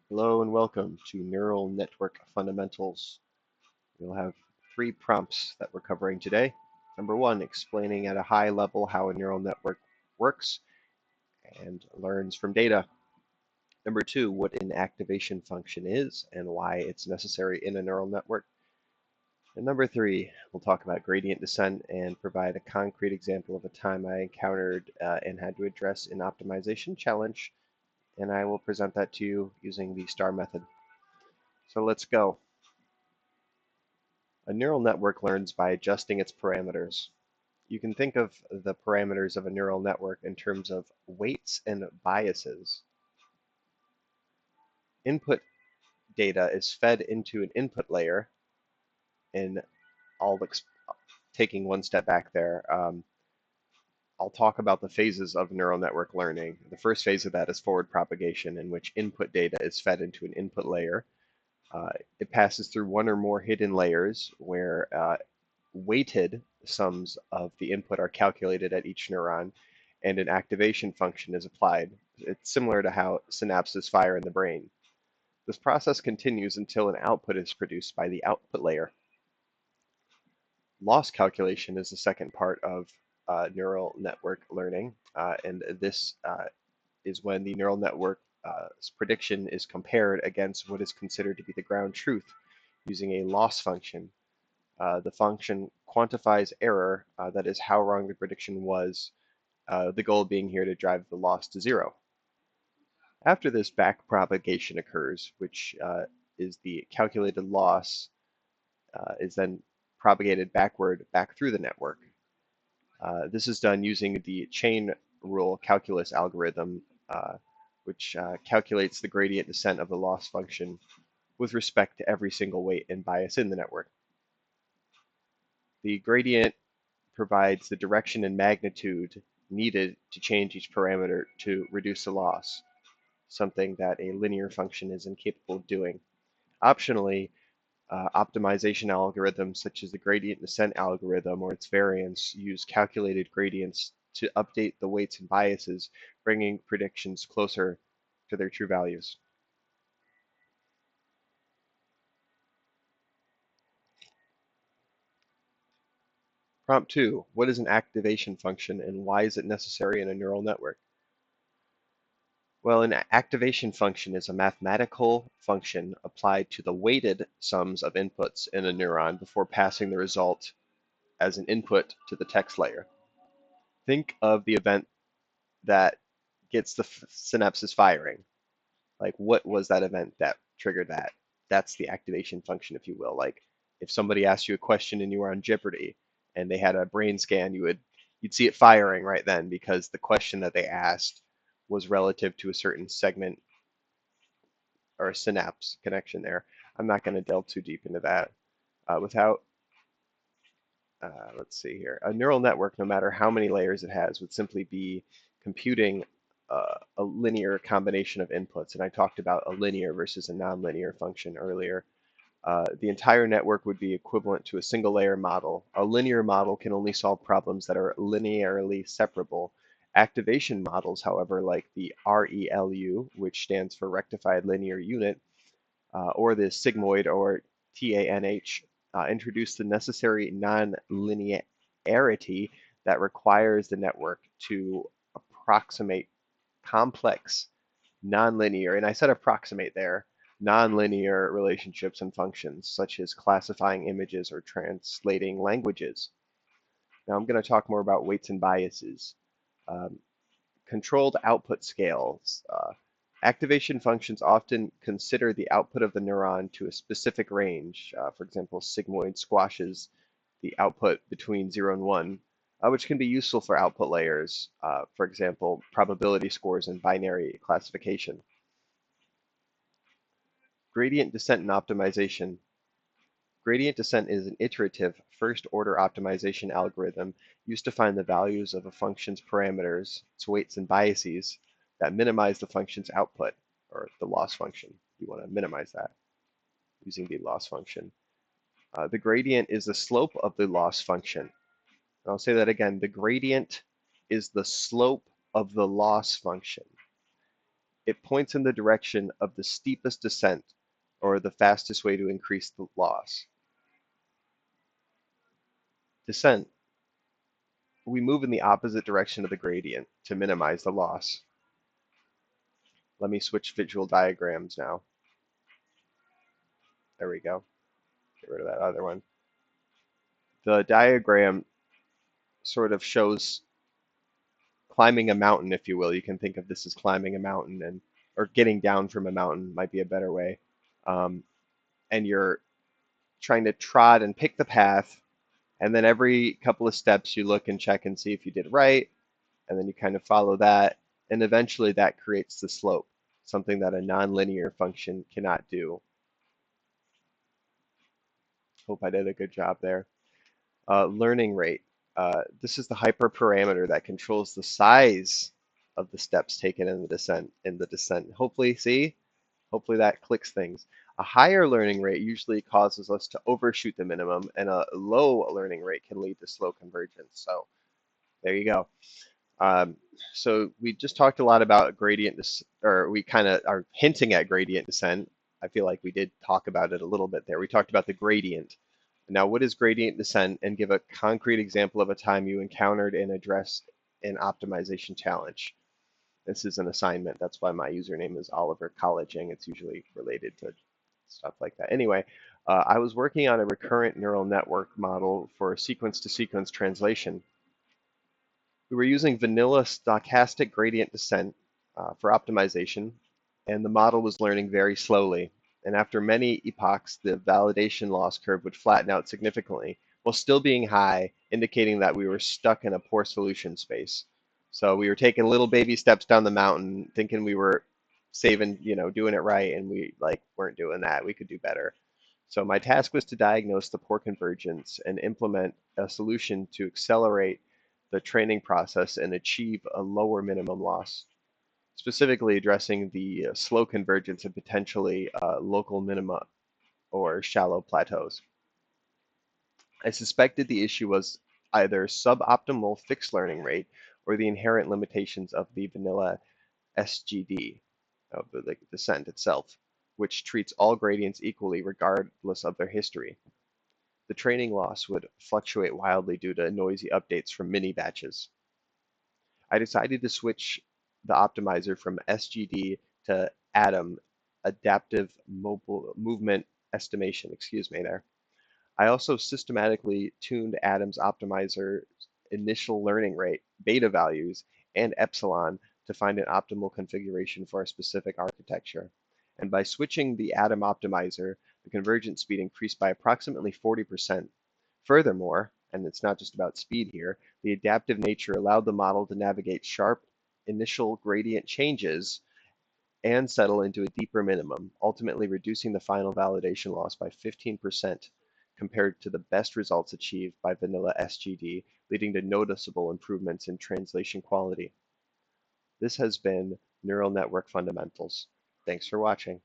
Hello and welcome to Neural Network Fundamentals. We'll have three prompts that we're covering today. Number one, explaining at a high level how a neural network works and learns from data. Number two, what an activation function is and why it's necessary in a neural network. And number three, we'll talk about gradient descent and provide a concrete example of a time I encountered and had to address an optimization challenge. And I will present that to you using the STAR method. So let's go. A neural network learns by adjusting its parameters. You can think of the parameters of a neural network in terms of weights and biases. Input data is fed into an input layer, and I'll taking one step back there. I'll talk about the phases of neural network learning. The first phase of that is forward propagation, in which input data is fed into an input layer. It passes through one or more hidden layers where weighted sums of the input are calculated at each neuron, and an activation function is applied. It's similar to how synapses fire in the brain. This process continues until an output is produced by the output layer. Loss calculation is the second part of neural network learning, and this is when the neural network's prediction is compared against what is considered to be the ground truth using a loss function. The function quantifies error, that is how wrong the prediction was, the goal being here to drive the loss to zero. After this, backpropagation occurs, which is the calculated loss is then propagated backward back through the network. This is done using the chain rule calculus algorithm, which calculates the gradient descent of the loss function with respect to every single weight and bias in the network. The gradient provides the direction and magnitude needed to change each parameter to reduce the loss, something that a linear function is incapable of doing. Optionally, optimization algorithms such as the gradient descent algorithm or its variants use calculated gradients to update the weights and biases, bringing predictions closer to their true values. Prompt 2, what is an activation function and why is it necessary in a neural network? Well, an activation function is a mathematical function applied to the weighted sums of inputs in a neuron before passing the result as an input to the text layer. Think of the event that gets the synapses firing. Like, what was that event that triggered that? That's the activation function, if you will. Like, if somebody asked you a question and you were on Jeopardy and they had a brain scan, you'd see it firing right then because the question that they asked was relative to a certain segment or a synapse connection there. I'm not going to delve too deep into that. Without, let's see here, a neural network, no matter how many layers it has, would simply be computing a linear combination of inputs. And I talked about a linear versus a nonlinear function earlier. The entire network would be equivalent to a single layer model. A linear model can only solve problems that are linearly separable. Activation models, however, like the ReLU, which stands for rectified linear unit, or the sigmoid or TANH, introduce the necessary non-linearity that requires the network to approximate complex nonlinear, and I said approximate there, nonlinear relationships and functions, such as classifying images or translating languages. Now I'm going to talk more about weights and biases. Um, Controlled output scales. Activation functions often consider the output of the neuron to a specific range. For example, sigmoid squashes the output between 0 and 1, which can be useful for output layers, for example, probability scores and binary classification. Gradient descent and optimization. Gradient descent is an iterative first-order optimization algorithm used to find the values of a function's parameters, its weights and biases, that minimize the function's output, or the loss function. You want to minimize that using the loss function. The gradient is the slope of the loss function. And I'll say that again. The gradient is the slope of the loss function. It points in the direction of the steepest descent, or the fastest way to increase the loss. Descent. We move in the opposite direction of the gradient to minimize the loss. Let me switch visual diagrams now. There we go. Get rid of that other one. The diagram sort of shows climbing a mountain, if you will. You can think of this as climbing a mountain, and or getting down from a mountain might be a better way. Um, and you're trying to trot and pick the path, and then every couple of steps you look and check and see if you did right, and then you kind of follow that, and eventually that creates the slope, something that a nonlinear function cannot do. Hope I did a good job there. Learning rate. This is the hyperparameter that controls the size of the steps taken in the descent. Hopefully that clicks things. A higher learning rate usually causes us to overshoot the minimum, and a low learning rate can lead to slow convergence. So there you go. Um, so we just talked a lot about or we kind of are hinting at gradient descent. I feel like we did talk about it a little bit there. We talked about the gradient. Now, what is gradient descent? And give a concrete example of a time you encountered and addressed an optimization challenge. This is an assignment. That's why my username is OliverCollegeing. It's usually related to stuff like that. Anyway, I was working on a recurrent neural network model for sequence-to-sequence translation. We were using vanilla stochastic gradient descent for optimization, and the model was learning very slowly. And after many epochs, the validation loss curve would flatten out significantly, while still being high, indicating that we were stuck in a poor solution space. So we were taking little baby steps down the mountain, thinking we were saving, doing it right, and we weren't doing that. We could do better. So my task was to diagnose the poor convergence and implement a solution to accelerate the training process and achieve a lower minimum loss, specifically addressing the slow convergence and potentially local minima or shallow plateaus. I suspected the issue was either suboptimal fixed learning rate or the inherent limitations of the vanilla SGD, of the descent itself, which treats all gradients equally regardless of their history. The training loss would fluctuate wildly due to noisy updates from mini batches. I decided to switch the optimizer from SGD to ADAM, Adaptive Movement Estimation, excuse me there. I also systematically tuned ADAM's optimizer's initial learning rate, beta values, and epsilon to find an optimal configuration for a specific architecture. And by switching the ADAM optimizer, the convergence speed increased by approximately 40%. Furthermore, and it's not just about speed here, the adaptive nature allowed the model to navigate sharp initial gradient changes and settle into a deeper minimum, ultimately reducing the final validation loss by 15% compared to the best results achieved by vanilla SGD, leading to noticeable improvements in translation quality. This has been Neural Network Fundamentals. Thanks for watching.